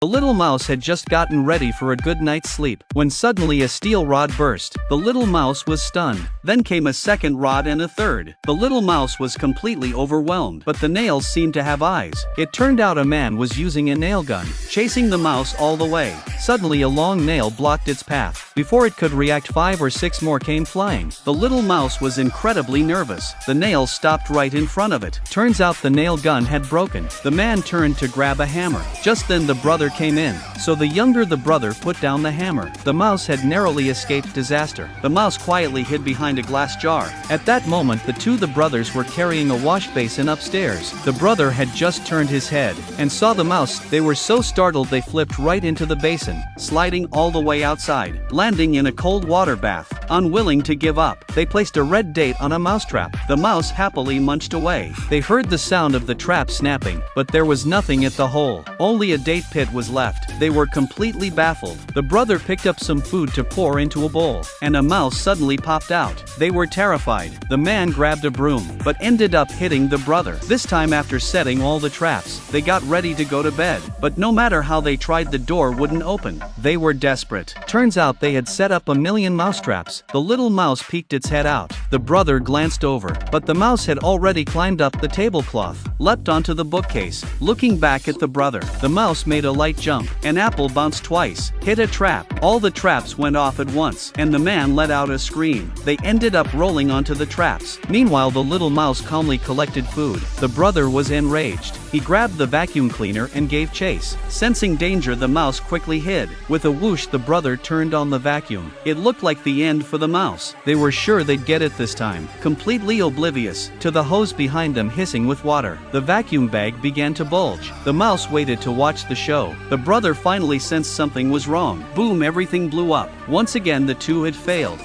The little mouse had just gotten ready for a good night's sleep, when suddenly a steel rod burst. The little mouse was stunned. Then came a second rod and a third. The little mouse was completely overwhelmed, but the nails seemed to have eyes. It turned out a man was using a nail gun, chasing the mouse all the way. Suddenly a long nail blocked its path. Before it could react, 5 or 6 more came flying. The little mouse was incredibly nervous. The nail stopped right in front of it. Turns out the nail gun had broken. The man turned to grab a hammer. Just then the brother came in, so the younger the brother put down the hammer. The mouse had narrowly escaped disaster. The mouse quietly hid behind a glass jar. At that moment the brothers were carrying a wash basin upstairs. The brother had just turned his head and saw the mouse. They were so startled they flipped right into the basin, sliding all the way outside, landing in a cold water bath. Unwilling to give up, they placed a red date on a mousetrap. The mouse happily munched away. They heard the sound of the trap snapping, but there was nothing at the hole. Only a date pit was left. They were completely baffled. The brother picked up some food to pour into a bowl, and a mouse suddenly popped out. They were terrified. The man grabbed a broom, but ended up hitting the brother. This time, after setting all the traps, they got ready to go to bed, but no matter how they tried, the door wouldn't open. They were desperate. Turns out they had set up a million mousetraps. The little mouse peeked its head out. The brother glanced over, but the mouse had already climbed up the tablecloth, leapt onto the bookcase. Looking back at the brother, the mouse made a light jump. An apple bounced twice, hit a trap. All the traps went off at once, and the man let out a scream. They ended up rolling onto the traps. Meanwhile, the little mouse calmly collected food. The brother was enraged. He grabbed the vacuum cleaner and gave chase. Sensing danger, the mouse quickly hid. With a whoosh, the brother turned on the vacuum. It looked like the end for the mouse. They were sure they'd get it this time. Completely oblivious to the hose behind them hissing with water, the vacuum bag began to bulge. The mouse waited to watch the show. The brother finally sensed something was wrong. Boom, everything blew up. Once again the two had failed.